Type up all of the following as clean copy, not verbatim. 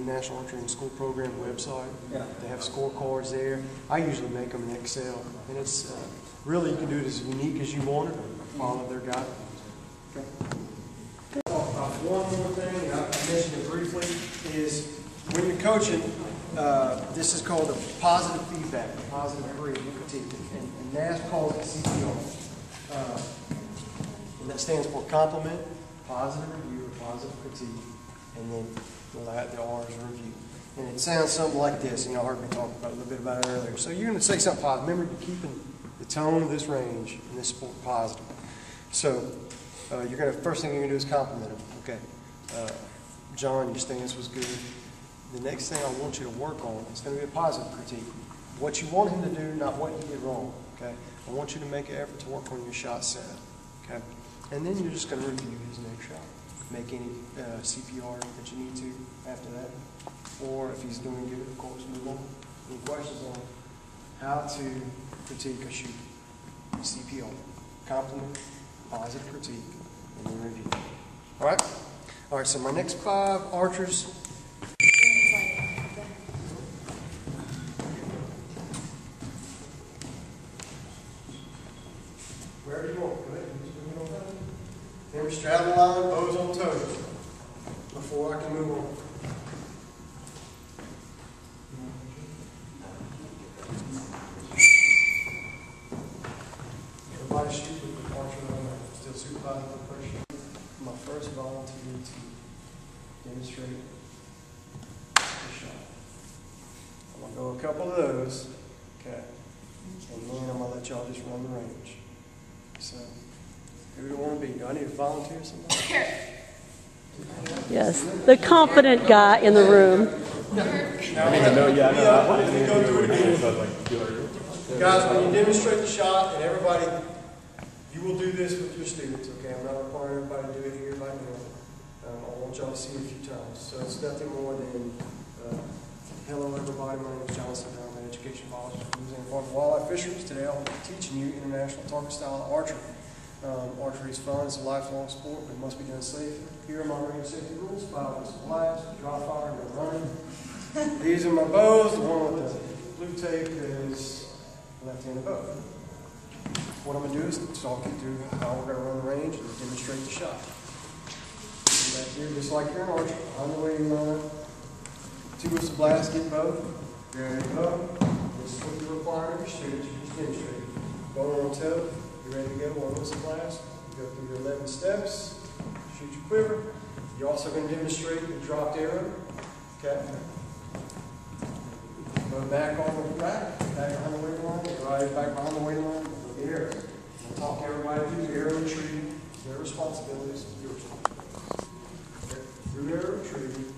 National Archery and School Program website. Yeah. They have scorecards there. I usually make them in Excel, and it's really, you can do it as unique as you want it, or follow their guidelines. Okay. One more thing, I mentioned it briefly, is when you're coaching, this is called a positive feedback, positive critique, and NASP calls it CPR. And that stands for compliment, positive review, or positive critique, and then the R is review. And it sounds something like this, and y'all heard me talk about a little bit about it earlier. So you're going to say something positive. Remember, you're keeping the tone of this range and this sport positive. So you're going to, first thing you're going to do is compliment them. Okay, John, your stance was good. The next thing I want you to work on is going to be a positive critique. What you want him to do, not what he did wrong. Okay, I want you to make an effort to work on your shot set. Okay, and then you're just going to review his next shot. Make any CPR that you need to after that, or if he's doing good, of course, move on. Any questions on how to critique a shooter? CPR, compliment, positive critique, and then review. All right. All right. So my next 5 archers. Wherever you want. Go ahead. Remember, straddle the line, bows on toes. Before I can move on. Everybody shoot with the archer on there. Still supervising the pressure. My first volunteer to demonstrate the shot. I'm going to go a couple of those. Okay. And then I'm going to let y'all just run the range. So, who do you want to be? Do I need to volunteer somebody? Yes, the confident guy in the room. I need to know, yeah, let me go through it again. Guys, when you demonstrate the shot, and everybody, you will do this with your students, okay? I'm not requiring everybody to do it here right now. I want y'all to see it a few times. So it's nothing more than, hello everybody, my name is Johnson. I'm an education biologist from Louisiana Department of Wildlife Fisheries. Today I'll be teaching you international target style archery. Archery is fun, it's a lifelong sport, but it must be done safely. Here are my range safety rules: 5 whistle blast, dry fire, no running. These are my bows. The one with the blue tape is left-handed bow. What I'm going to do is talk you through how we're going to run the range and demonstrate the shot. Back here, just like you're an archer, on the waiting line. 2 whistle blast, get bow. Ready to go. This is what you require of your students. You just demonstrate. Bow on toe. You ready to go? 1 whistle blast. You go through your 11 steps. Shoot your quiver. You're also going to demonstrate the dropped arrow. Okay. Go back on the back behind the waiting line. Right back behind the waiting line. With the arrow. I'll talk to everybody through the arrow retrieve. Their responsibilities. Your responsibilities. Okay. Through the arrow retrieve.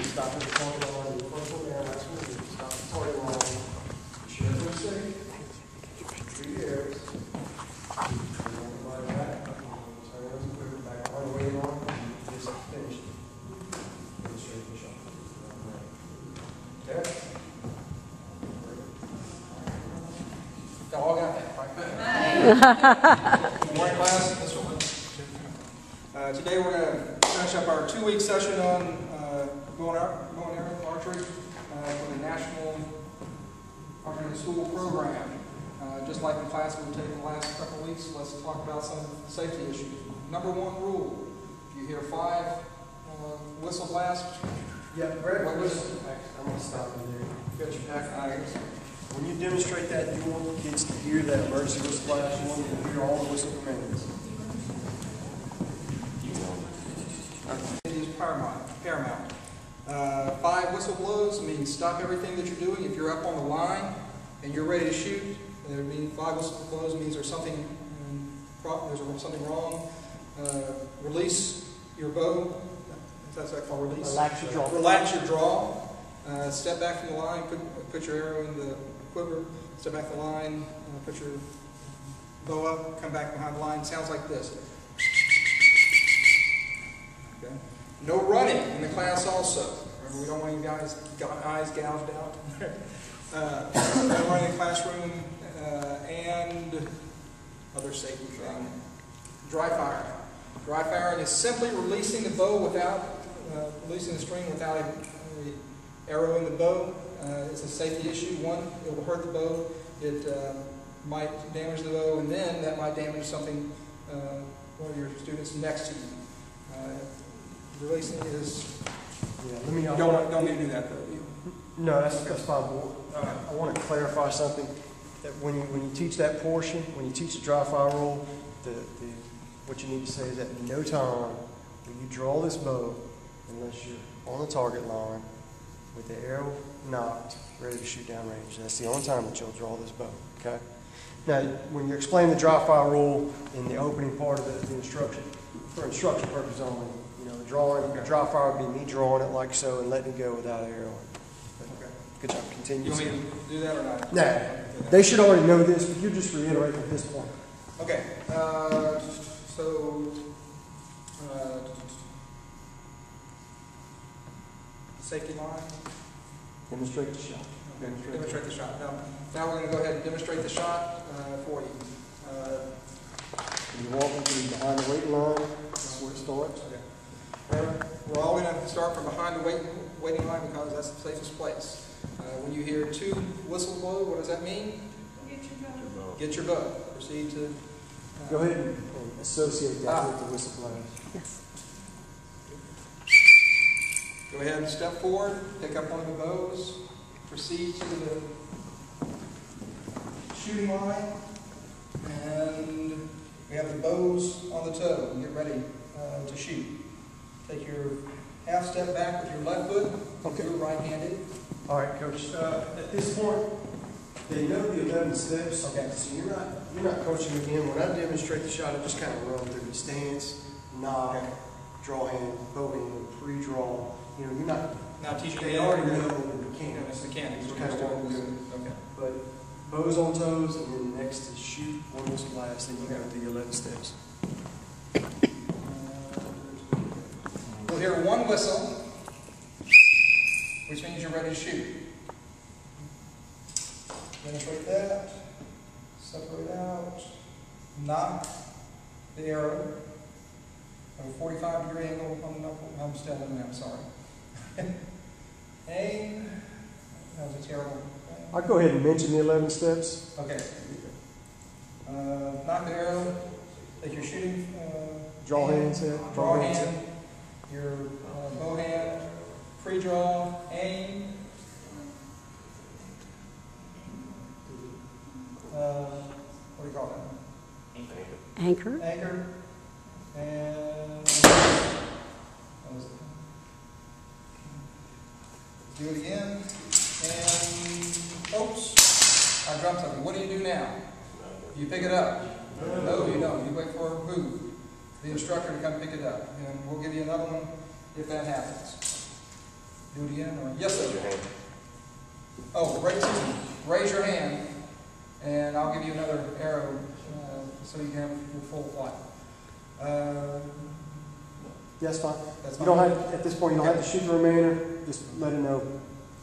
Stop at the target line. The first one down. That's what we do. Stop at the target line. Share them safe. Retrieve the arrows. Y'all got that, right? Good morning, class. Today we're going to finish up our 2-week session on bow and arrow archery for the National Archery and School Program. Just like the class we've taken the last couple of weeks, let's talk about some safety issues. Number 1 rule: if you hear 5 whistle blasts, Greg, I'm going to stop you there. You got your pack. When you demonstrate that, you want the kids to hear that emergency whistle blast. You want them to hear all the whistle commands. it is paramount. 5 whistle blows means stop everything that you're doing. If you're up on the line and you're ready to shoot, it would mean 5 whistle blows means there's something wrong. Release your bow. That's what I call release. Relax your draw. Relax your draw. Step back from the line. Put your arrow in the quiver. Step back the line. Put your bow up. Come back behind the line. Sounds like this. Okay. No running in the class also. Remember, we don't want you guys eyes gouged out. No running in the classroom, and other safety thing. Dry firing. Dry firing is simply releasing the bow without releasing the string without the arrow in the bow. It's a safety issue. One, it will hurt the bow. It might damage the bow, and then that might damage something, one of your students next to you. Releasing is, don't need to do that though. No, that's fine. I want to clarify something. That when you teach that portion, when you teach the dry fire rule, what you need to say is that no time will you draw this bow unless you're on the target line with the arrow knocked, ready to shoot downrange. That's the only time that you'll draw this bow. Okay. Now, when you explain the dry fire rule in the opening part of the instruction, for instruction purposes only, the dry fire would be me drawing it like so and letting it go without arrow. Okay. Good job. Continue. You want me to do that or not? No. They should already know this, but you just reiterate at this point. Okay. Safety line. Demonstrate the shot. Demonstrate the shot. Now we're going to go ahead and demonstrate the shot for you. You walk into behind the waiting line. That's where it starts. Okay. We're all going to start from behind the waiting line because that's the safest place. When you hear two whistles blow, what does that mean? Get your bow. Get your bow. Proceed to. Go ahead and associate that with the whistle blowing. Yes. Go ahead and step forward, pick up one of the bows, proceed to the shooting line, and we have the bows on the toe. Get ready to shoot. Take your half step back with your left foot. Okay. You're right-handed. All right, Coach. At this point, they know the 11 steps. Okay. So you're not coaching again. When I demonstrate the shot, I just kind of run through the stance, knock, draw hand, bow hand, pre-draw. You're not teaching. They already know the mechanics. It's mechanics. It's kind of what we're doing. Okay. But bows on toes, and then next is shoot, one whistle blast, and you go through the 11 steps. We'll hear one whistle, which means you're ready to shoot. Demonstrate that. Separate out. Knock the arrow. A 45-degree angle on the knuckle. I'm still in there, I'm sorry. Aim. That was a terrible thing. I'll go ahead and mention the 11 steps. Okay. Knock the arrow. Take your shooting. Draw hand set. Draw hand. Your bow hand. Pre-draw. Aim. What do you call that? Anchor. Anchor. And do it again. And oops, I dropped something. What do you do now? You pick it up. No, you don't. You wait for the instructor to come pick it up, and we'll give you another one if that happens. Do it again, or yes, sir. Oh, raise your hand, and I'll give you another arrow so you can have your full flight. Yes, fine. That's You fine. don't have, at this point, you don't have to shoot the remainder. Just let it know.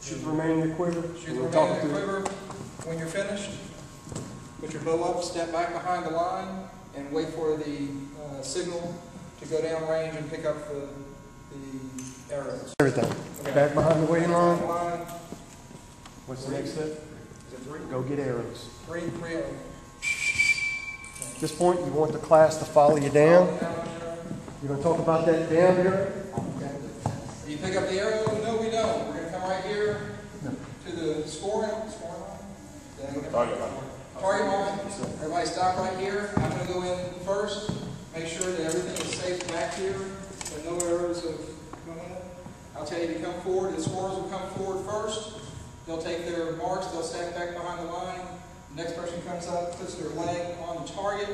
Shoot the remainder in the quiver. Shoot the remainder in the quiver. When you're finished, put your bow up, step back behind the line, and wait for the signal to go down range and pick up the arrows. Everything. Okay. Back behind the waiting line. Line. What's the next step? Is it three? Go get arrows. Three arrows. At this point, you want the class to follow you down. You're going to talk about that down here. Okay. You pick up the arrow? No, we don't. We're going to come right here to the scoring line. Target line. Everybody stop right here. I'm going to go in first. Make sure that everything is safe back here. So no arrows have gone in. I'll tell you to come forward. The scorers will come forward first. They'll take their marks. They'll stack back behind the line. The next person comes up, puts their leg on the target,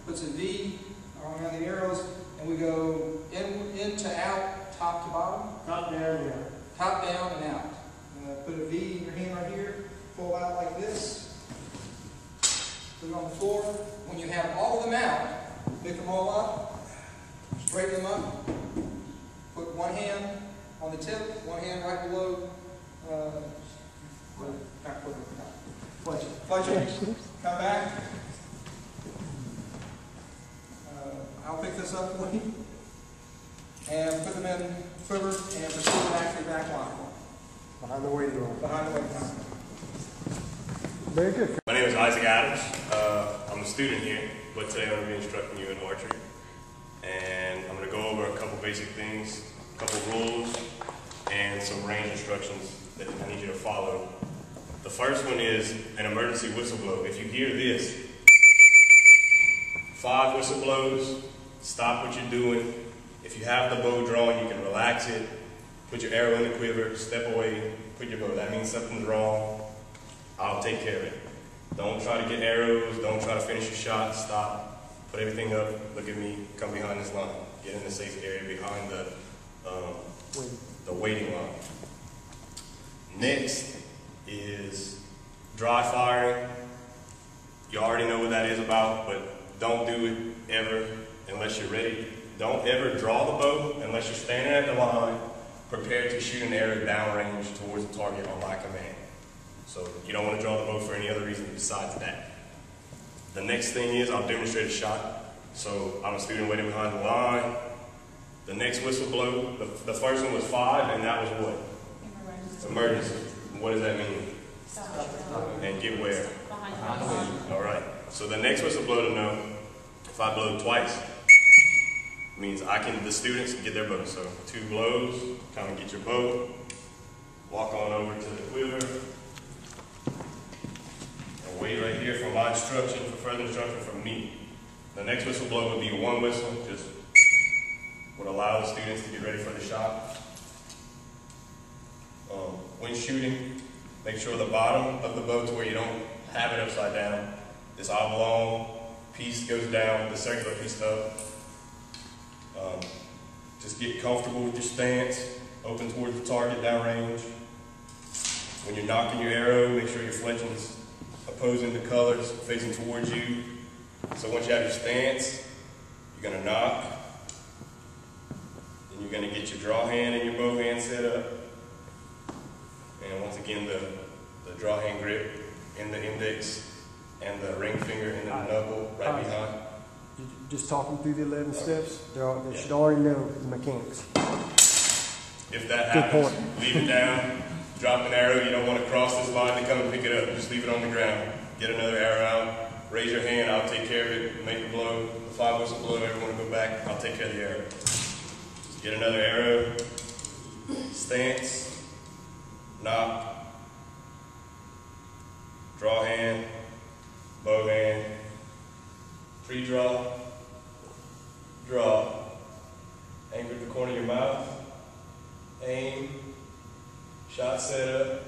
puts a V around the arrows, and we go in to out, top to bottom. Top down and out. Top down and out. Put a V in your hand right here, pull out like this, put it on the floor. When you have all of them out, pick them all up, straighten them up, put one hand on the tip, one hand right below, Fletcher, come back. I'll pick this up for you. And put them in quiver and proceed back to the back line. Behind the waiting line. behind the waiting line. Very good. My name is Isaac Adams. I'm a student here, but today I'm going to be instructing you in archery. And I'm going to go over a couple basic things, a couple rules, and some range instructions that I need you to follow. The first one is an emergency whistle blow. If you hear this, 5 whistle blows, stop what you're doing. If you have the bow drawn, you can relax it, put your arrow in the quiver, step away, put your bow. That means something's wrong. I'll take care of it. Don't try to get arrows, don't try to finish your shot, stop, put everything up, look at me, come behind this line. Get in the safe area behind the waiting line. Next is dry firing. You already know what that is about, but don't do it ever unless you're ready. Don't ever draw the bow unless you're standing at the line, prepared to shoot an arrow downrange towards the target on my command. So you don't want to draw the bow for any other reason besides that. The next thing is I'll demonstrate a shot. So I'm a student waiting behind the line. The next whistle blow, the first one was 5, and that was what? Emergency. What does that mean? And get where? All right. So the next whistle blow to know, if I blow twice, means the students can get their bow. So 2 blows, kind of get your bow, walk on over to the quiver, and wait right here for my instruction, for further instruction from me. The next whistle blow would be 1 whistle, just would allow the students to get ready for the shot. When shooting, make sure the bottom of the bow to where you don't have it upside down, this oblong piece goes down, the circular piece up. Just get comfortable with your stance, open towards the target downrange. When you're knocking your arrow, make sure your fletching's opposing the colors, facing towards you. So once you have your stance, you're going to knock. Then you're going to get your draw hand and your bow hand set up. And once again, the draw hand grip in the index and the ring finger in the knuckle right behind. Just talk them through the 11 steps. They should already know the mechanics. If that happens, leave it down. Drop an arrow. You don't want to cross this line to come and pick it up. Just leave it on the ground. Get another arrow out. Raise your hand. I'll take care of it. Make the blow. The 5 whistle blow. Everyone go back. I'll take care of the arrow. Just get another arrow. Stance. Knock. Draw hand. Bow hand. Pre-draw. Draw. Anchor at the corner of your mouth. Aim. Shot set up.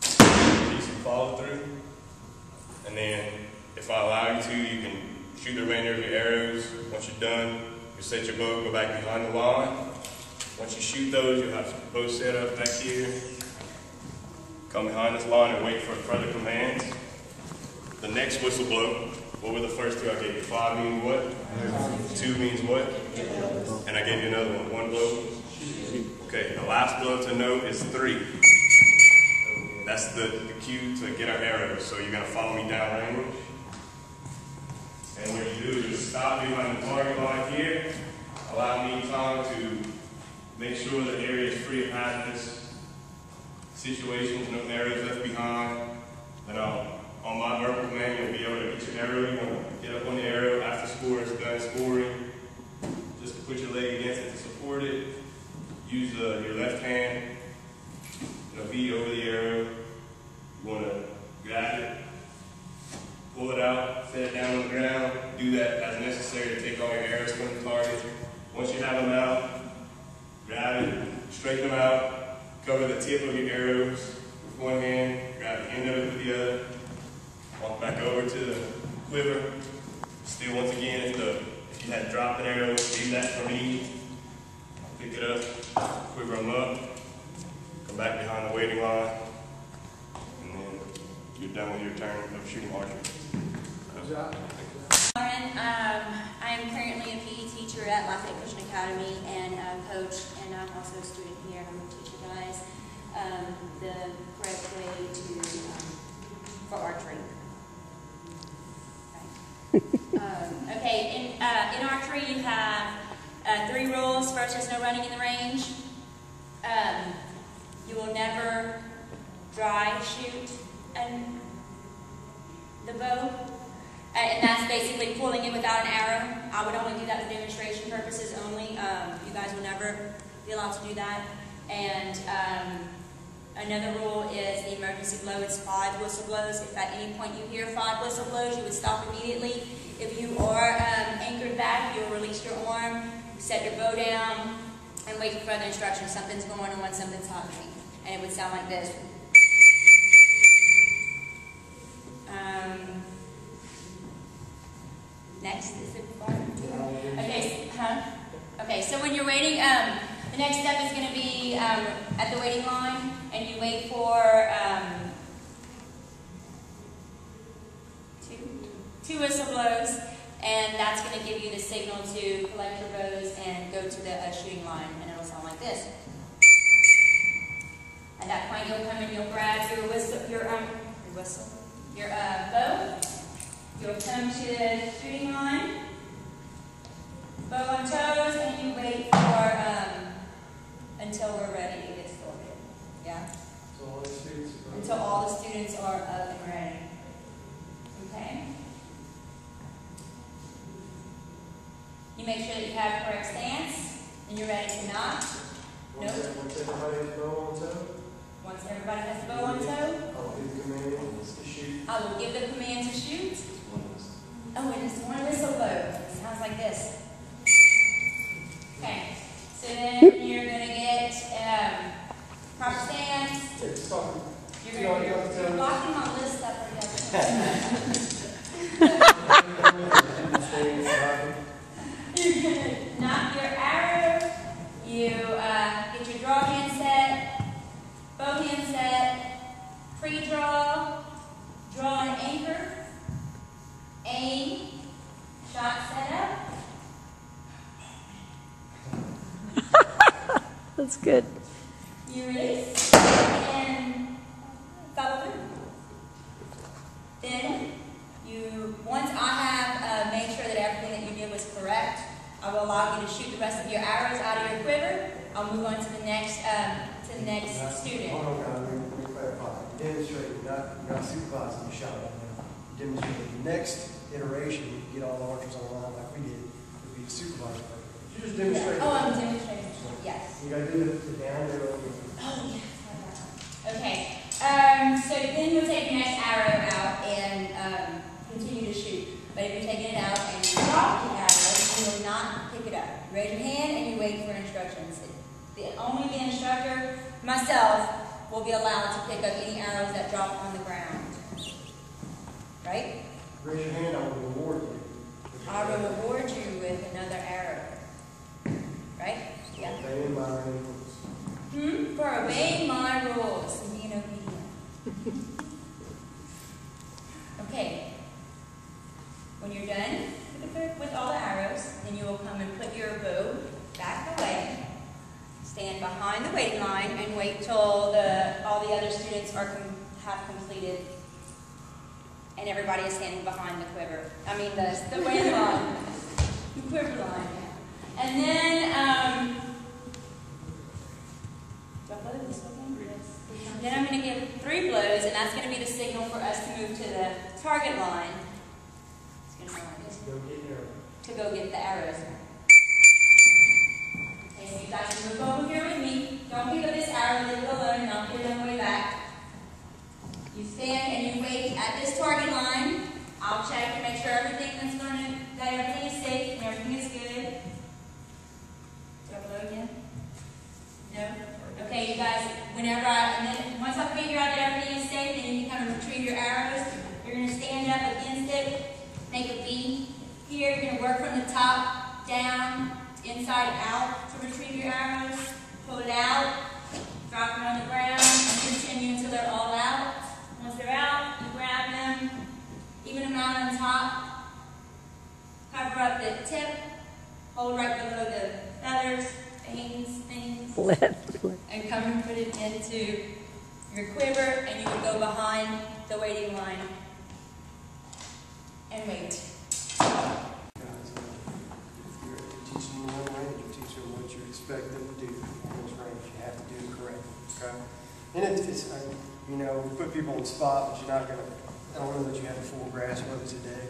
Decent follow through. And then, if I allow you to, you can shoot the remainder of your arrows. Once you're done, you set your bow, go back behind the line. Once you shoot those, you'll have your bow set up back here. Come behind this line and wait for further commands. The next whistle blow, what were the first 2 I gave you? 5 means what? 2 means what? And I gave you another one. 1 blow? Okay, the last blow to note is 3. That's the cue to get our arrows. So you're going to follow me downrange. And what you do is just stop behind the target line here. Allow me time to make sure the area is free of hazardous situations, no arrows left behind. Then on my verbal command, you'll be able to get your arrow. You want to get up on the arrow after score is done scoring. Just put your leg against it to support it. Use your left hand, V over the arrow. You want to grab it, pull it out, set it down on the ground. Do that as necessary to take all your arrows from the target. Once you have them out, grab it, straighten them out, cover the tip of your arrows with one hand, grab the end of it with the other. Walk back over to the quiver. Still, once again, if you had dropped an arrow, leave that for me. Pick it up, quiver them up, come back behind the waiting line, and then you're done with your turn of shooting archery. Good job. Lauren, I am currently a PE teacher at Lafayette Christian Academy and coach, and I'm also a student here. I'm going to teach you guys the correct way for archery. Okay, in archery you have 3 rules. First, there's no running in the range. You will will never dry shoot the bow. And that's basically pulling it without an arrow. I would only do that for demonstration purposes only. You guys will never be allowed to do that. And another rule is the emergency blow is 5 whistle blows. If at any point you hear 5 whistle blows, you would stop immediately. If you are anchored back, you'll release your arm, set your bow down, and wait for further instructions. Something's going on, something's happening. And it would sound like this. Next is the okay, okay, so when you're waiting, the next step is going to be at the waiting line, and you wait for two whistle blows, and that's going to give you the signal to collect your bows and go to the shooting line, and it'll sound like this. At that point, you'll come and you'll grab your bow. You'll come to the shooting line, bow on toes, and you wait for until we're ready to get started. Yeah? Until all the students are up and ready. Okay? You make sure that you have correct stance, and you're ready to knock. Once everybody has the bow on toe? Once everybody has the bow on toe, I'll give the command to shoot. I will give the command to shoot. Oh, and it's one whistle blow. It sounds like this. Okay, so then you're going to get proper stance. You're blocking my list up You're going to knock your arrow. You get your draw hand set, bow hand set, pre-draw, draw and anchor. Aim, shot set up. That's good. You release and follow through. Then once I have made sure that everything that you did was correct, I will allow you to shoot the rest of your arrows out of your quiver. I'll move on to the next student. Hold on, guys. Let me clarify. Demonstrating, not supervising the shot right now. Demonstrating. The next iteration, you can get all the archers on the line like we did, would be the supervisor. You just demonstrate. Oh, I'm demonstrating. Yes. You got to do the down arrow. Oh, yes. Okay. So then you'll take your next arrow out and continue to shoot. But if you're taking it out and you drop the arrow, you will not pick it up. You raise your hand and you wait for instructions. Only the instructor, myself, will be allowed to pick up any arrows that drop on the ground. Right? Raise your hand, I will reward you. I will reward you with another arrow. Right? Yeah. Obeying my rules. For obeying my rules and being obedient. Okay. When you're done with all the arrows, then you will come and put your bow back away. Stand behind the waiting line and wait till all the other students have completed, and everybody is standing behind the quiver. I mean the waiting line, the quiver line. And then do I blow this one? Yes. Then I'm going to give 3 blows, and that's going to be the signal for us to move to the target line. It's going to sound like this. To go get the arrows. Okay, so you guys can move over here with me. Don't pick up this arrow, leave it alone, and I'll put it on the way back. You stand and you wait at this target line. I'll check and make sure that everything is safe and everything is good. Do I blow again? No? Okay, you guys, and then once I figure out that everything is safe, then you can kind of retrieve your arrows. You're going to stand up against it, make a V. Here, you're going to work from the top down, inside out to retrieve your arrows. Pull it out, drop them on the ground, and continue until they're all out. Once they're out, you grab them, even them out on top, cover up the tip, hold right below the feathers, things, and come and put it into your quiver, and you would go behind the waiting line and wait. You're teaching them one range, you teach them what you expect them to do in this range. You have to do it correctly. Okay? And it's you know, we put people on the spot, but you're not going to, I don't know that you have a full grasp of it today,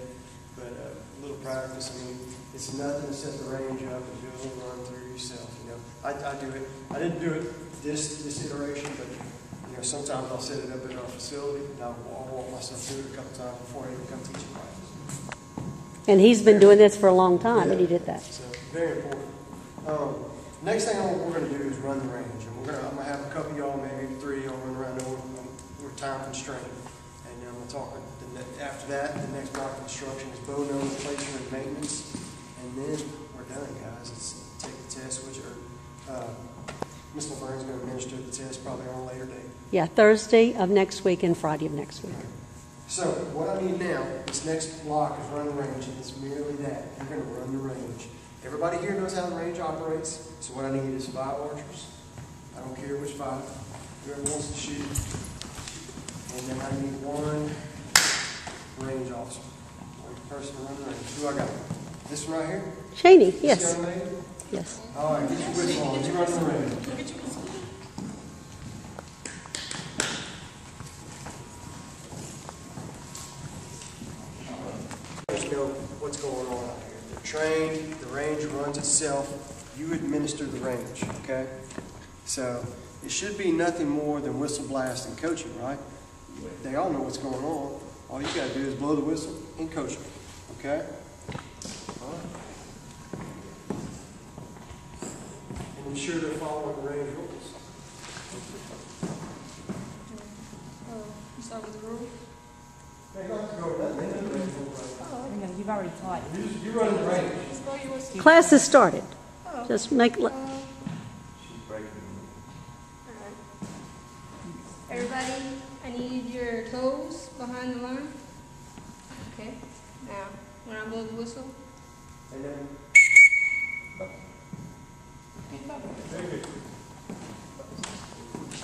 but a little practice. I mean, it's nothing to set the range up and do a little run through yourself, you know. I do it. I didn't do it this iteration, but, you know, sometimes I'll set it up in our facility, and I'll walk myself through it a couple times before I even come teach a class. And he's been doing this for a long time, and he did that. So, very important. Next thing we're going to do is run the range. And I'm going to have a couple of y'all, maybe 3 y'all run around. We're time constrained. And I'm going to talk. After that, the next block of instruction is bow nose, placement, and maintenance. And then we're done, guys. It's take the test, which Ms. Laverne's going to administer the test probably on a later date. Yeah, Thursday of next week and Friday of next week. So what I need now, this next block is run the range, and it's merely that. You're going to run the range. Everybody here knows how the range operates, so what I need is 5 archers. I don't care which 5. Whoever wants to shoot. And then I need 1 range officer. 1 person to run the range. Who I got? This one right here? Cheney, This yes. young lady? Yes. All right, get your whistle on. You run the range. Just know what's going on out here. They're trained, the range runs itself, you administer the range, okay? So it should be nothing more than whistle blast and coaching, right? They all know what's going on. All you gotta do is blow the whistle and coach them, okay? All right. And ensure they're following the range rules. You start with the rules? They don't have to go over that. They know the range rules right now. You've already taught. You run the range. Class has started. Just make. Everybody, I need your toes behind the line. Okay. Now, when I blow the whistle, And then,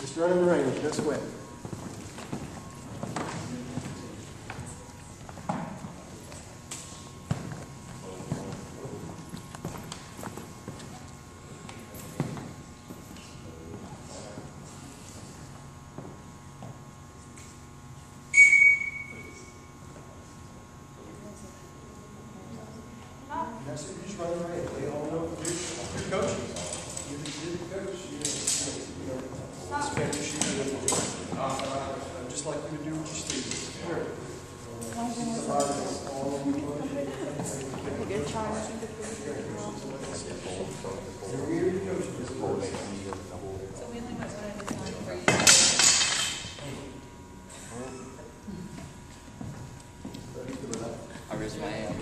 just running the range, no sweat. That's it, you just run the range. They all know what to do. You're coaching. You're the coach. Expect your shooter to do. Just like you would do with your students. Here. I raised my hand.